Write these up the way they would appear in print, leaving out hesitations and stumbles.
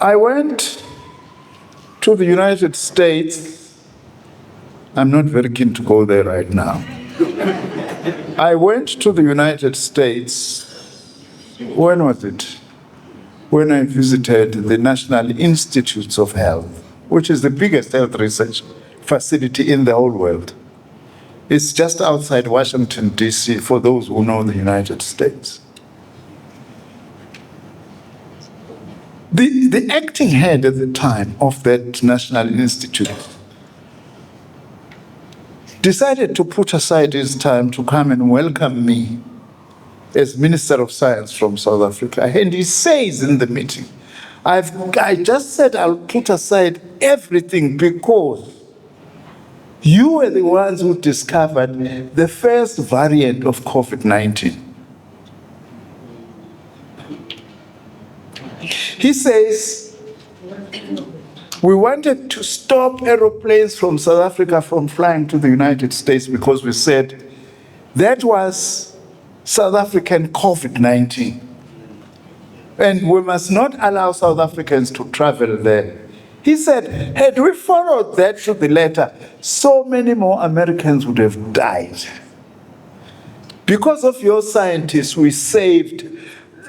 I went to the United States. I'm not very keen to go there right now. I went to the United States. When was it? When I visited the National Institutes of Health, which is the biggest health research facility in the whole world. It's just outside Washington, D.C., for those who know the United States. The acting head at the time of that National Institute decided to put aside his time to come and welcome me as Minister of Science from South Africa. And he says in the meeting, I just said I'll put aside everything because you were the ones who discovered the first variant of COVID-19. He says, we wanted to stop aeroplanes from South Africa from flying to the United States because we said that was South African COVID-19. And we must not allow South Africans to travel there. He said, had we followed that to the letter, so many more Americans would have died. Because of your scientists, we saved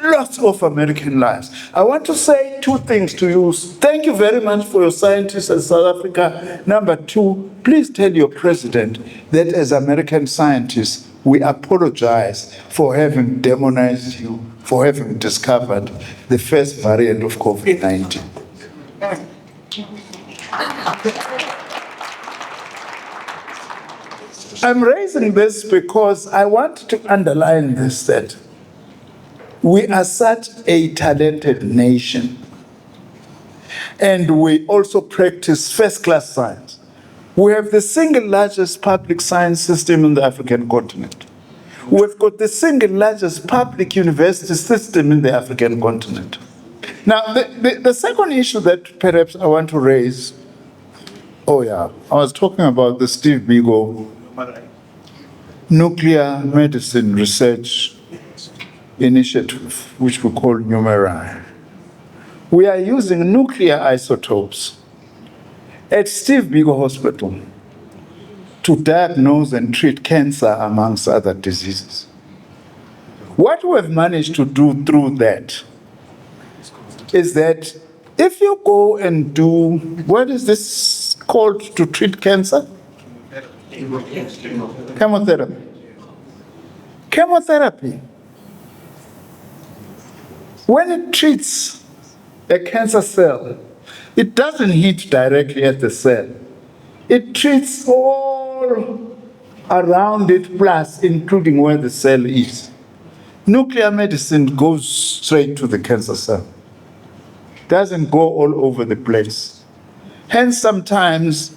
lots of American lives. I want to say two things to you. Thank you very much for your scientists in South Africa. Number two, please tell your president that as American scientists, we apologize for having demonized you, for having discovered the first variant of COVID-19. I'm raising this because I want to underline this, that we are such a talented nation, and we also practice first-class science. We have the single largest public science system in the African continent. We've got the single largest public university system in the African continent. Now, the second issue that perhaps I want to raise, I was talking about the Steve Biko Nuclear Medicine Research Initiative, which we call NuMeRI. We are using nuclear isotopes at Steve Biko Hospital to diagnose and treat cancer, amongst other diseases. What we have managed to do through that is that if you go and do, what is this called to treat cancer? Chemotherapy. Chemotherapy. When it treats a cancer cell, it doesn't hit directly at the cell. It treats all around it, plus including where the cell is. Nuclear medicine goes straight to the cancer cell. Doesn't go all over the place. Hence, sometimes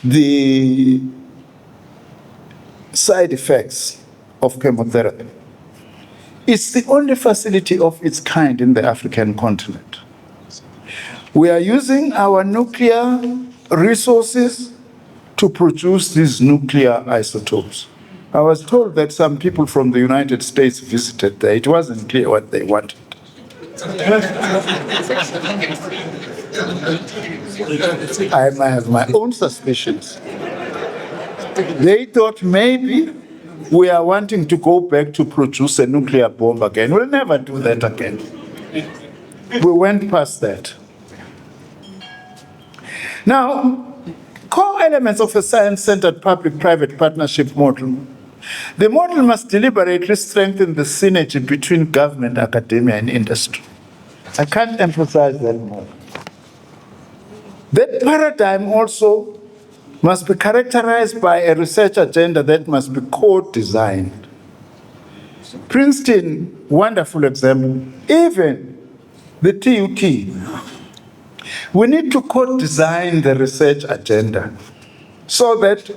the side effects of chemotherapy. It's the only facility of its kind in the African continent. We are using our nuclear resources to produce these nuclear isotopes. I was told that some people from the United States visited there. It wasn't clear what they wanted. I might have my own suspicions. They thought maybe we are wanting to go back to produce a nuclear bomb again. We'll never do that again. We went past that. Now, core elements of a science-centered public-private partnership model. The model must deliberately strengthen the synergy between government, academia, and industry. I can't emphasize that more. That paradigm also must be characterized by a research agenda that must be co-designed. Princeton, wonderful example. Even the TUT. We need to co-design the research agenda so that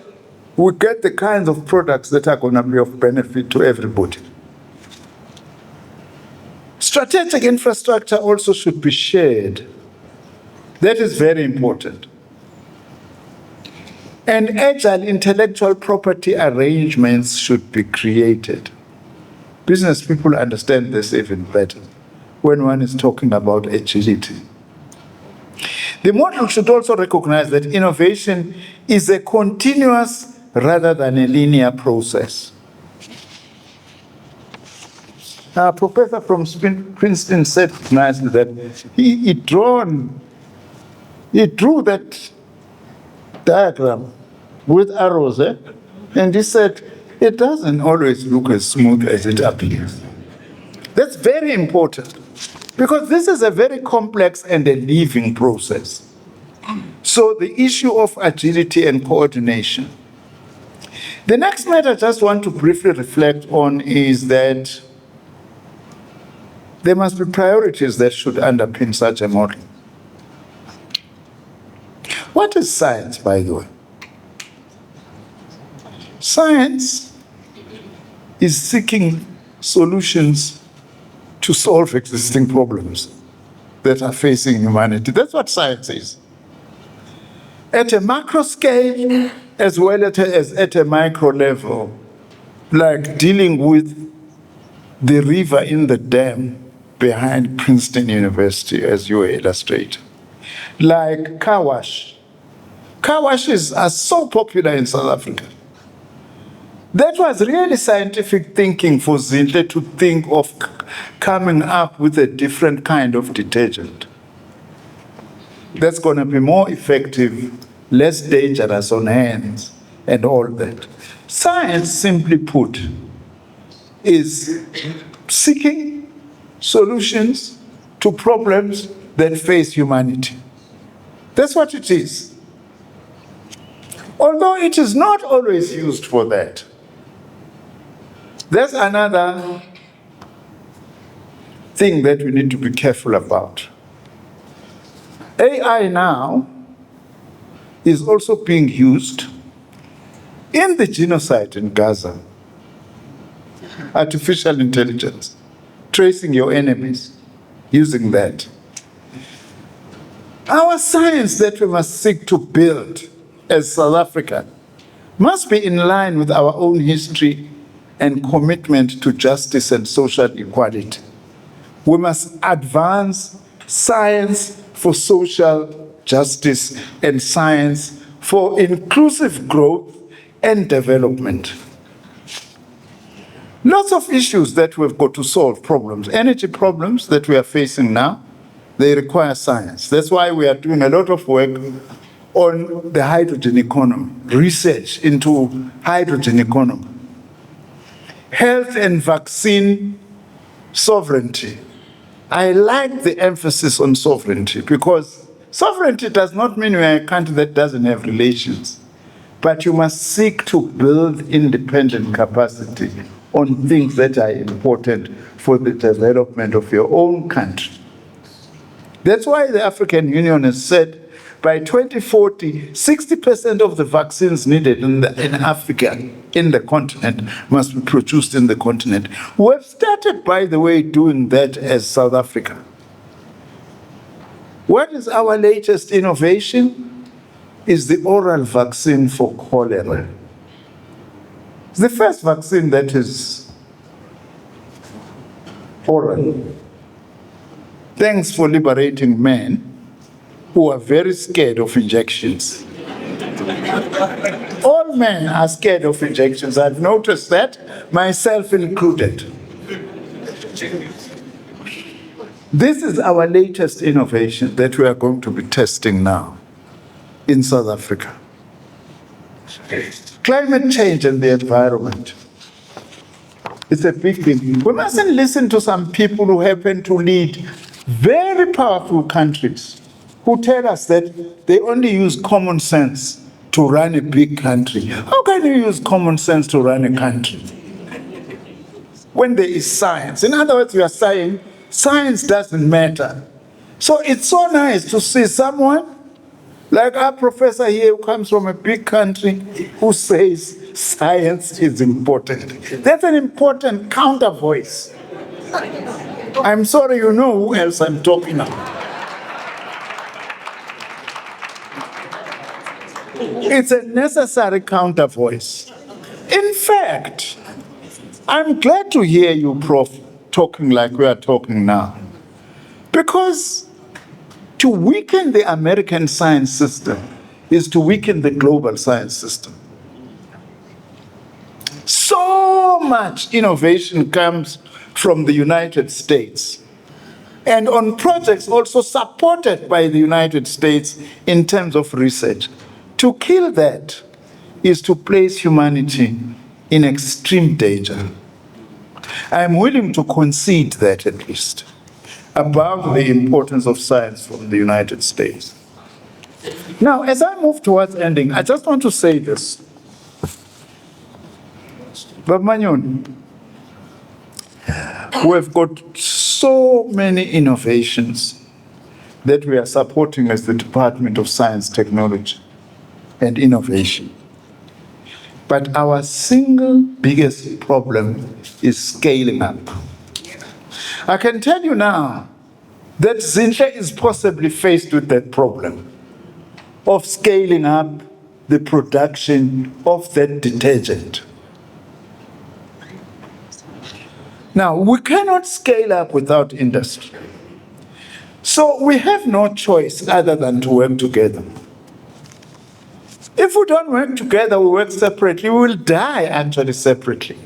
we get the kinds of products that are going to be of benefit to everybody. Strategic infrastructure also should be shared. That is very important. And agile intellectual property arrangements should be created. Business people understand this even better when one is talking about agility. The model should also recognize that innovation is a continuous rather than a linear process. A professor from Princeton said nicely that he drew that diagram with arrows, and he said, it doesn't always look as smooth as it appears. That's very important, because this is a very complex and a living process. So the issue of agility and coordination. The next matter I just want to briefly reflect on is that there must be priorities that should underpin such a model. What is science, by the way? Science is seeking solutions to solve existing problems that are facing humanity. That's what science is. At a macro scale, as well as at a micro level, like dealing with the river in the dam behind Princeton University, as you illustrate. Like car wash. Car washes are so popular in South Africa. That was really scientific thinking for Zinhle to think of coming up with a different kind of detergent that's going to be more effective, less dangerous on hands, and all that. Science, simply put, is seeking solutions to problems that face humanity. That's what it is. Although it is not always used for that. There's another thing that we need to be careful about. AI now is also being used in the genocide in Gaza. Artificial intelligence, tracing your enemies, using that. Our science that we must seek to build as South Africa must be in line with our own history and commitment to justice and social equality. We must advance science for social justice and science for inclusive growth and development. Lots of issues that we've got to solve, problems, energy problems that we are facing now, they require science. That's why we are doing a lot of work on the hydrogen economy, research into hydrogen economy. Health and vaccine sovereignty. I like the emphasis on sovereignty, because sovereignty does not mean we are a country that doesn't have relations, but you must seek to build independent capacity on things that are important for the development of your own country. That's why the African Union has said by 2040, 60% of the vaccines needed in Africa, in the continent, must be produced in the continent. We have started, by the way, doing that as South Africa. What is our latest innovation? Is the oral vaccine for cholera. It's the first vaccine that is oral. Thanks for liberating men who are very scared of injections. All men are scared of injections. I've noticed that, myself included. This is our latest innovation that we are going to be testing now in South Africa. Climate change and the environment. It's a big thing. We mustn't listen to some people who happen to lead very powerful countries who tell us that they only use common sense to run a big country. How can you use common sense to run a country when there is science? In other words, we are saying science doesn't matter. So it's so nice to see someone like our professor here who comes from a big country who says science is important. That's an important counter voice. I'm sorry, you know who else I'm talking about. It's a necessary counter voice. In fact, I'm glad to hear you, Prof, talking like we are talking now. Because To weaken the American science system is to weaken the global science system. So much innovation comes from the United States, and on projects also supported by the United States in terms of research. To kill that is to place humanity in extreme danger. I am willing to concede that, at least, above the importance of science from the United States. Now, as I move towards ending, I just want to say this. Bamanyon, we've got so many innovations that we are supporting as the Department of Science, Technology, and Innovation. But our single biggest problem is scaling up. I can tell you now that Zinhle is possibly faced with that problem of scaling up the production of that detergent. Now, we cannot scale up without industry. So we have no choice other than to work together. If we don't work together, we work separately, we will die actually separately.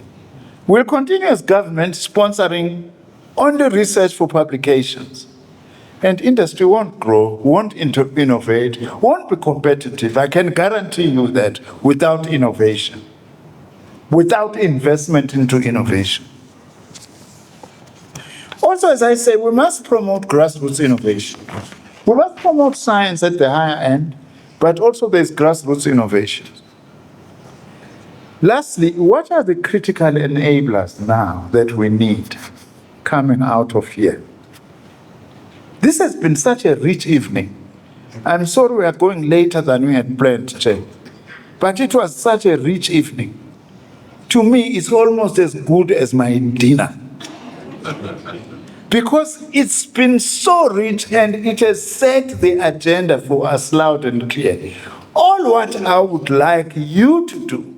We'll continue as government sponsoring only research for publications. And industry won't grow, won't innovate, won't be competitive. I can guarantee you that without innovation, without investment into innovation. Also, as I say, we must promote grassroots innovation. We must promote science at the higher end, but also there's grassroots innovation. Lastly, what are the critical enablers now that we need coming out of here? This has been such a rich evening. I'm sorry we are going later than we had planned, Chair, but it was such a rich evening. To me, it's almost as good as my dinner. Because it's been so rich and it has set the agenda for us loud and clear. All what I would like you to do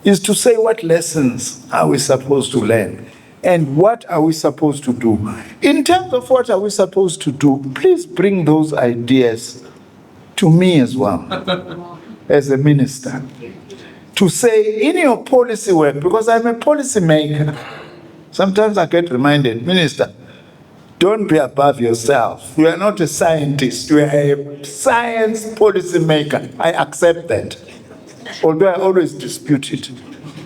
is to say what lessons are we supposed to learn and what are we supposed to do. In terms of what are we supposed to do, please bring those ideas to me as well, as a minister, to say in your policy work, because I'm a policy maker. Sometimes I get reminded, Minister, don't be above yourself. You are not a scientist. You are a science policy maker. I accept that. Although I always dispute it.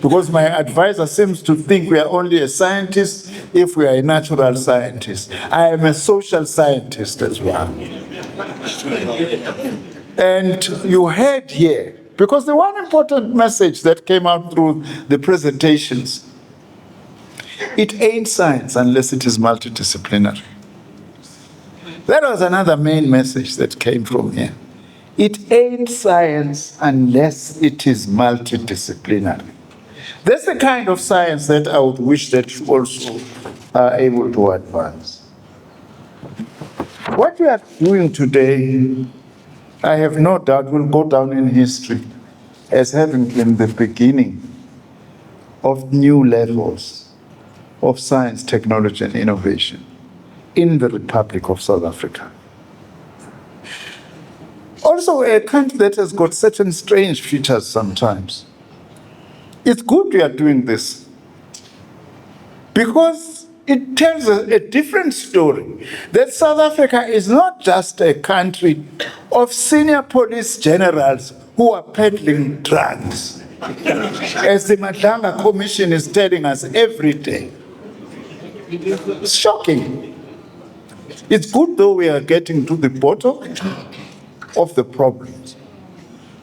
Because my advisor seems to think we are only a scientist if we are a natural scientist. I am a social scientist as well. And you heard here, because the one important message that came out through the presentations, it ain't science unless it is multidisciplinary. That was another main message that came from here. It ain't science unless it is multidisciplinary. That's the kind of science that I would wish that you also are able to advance. What we are doing today, I have no doubt, will go down in history as having been the beginning of new levels of science, technology, and innovation in the Republic of South Africa. Also, a country that has got certain strange features sometimes. It's good we are doing this because it tells a different story, that South Africa is not just a country of senior police generals who are peddling drugs, as the Madlanga Commission is telling us every day. It's shocking. It's good, though, we are getting to the bottom of the problems,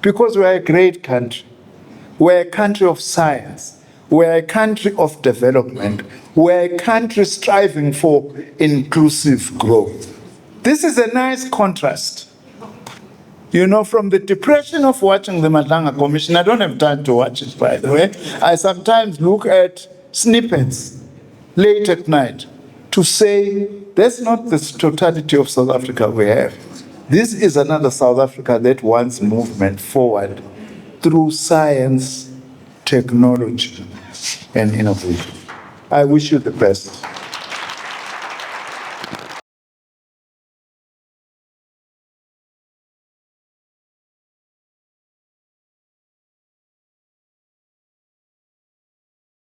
because we are a great country. We're a country of science. We're a country of development. We're a country striving for inclusive growth. This is a nice contrast. You know, from the depression of watching the Madlanga Commission, I don't have time to watch it, by the way. I sometimes look at snippets late at night to say, that's not the totality of South Africa we have. This is another South Africa that wants movement forward through science, technology, and innovation. I wish you the best.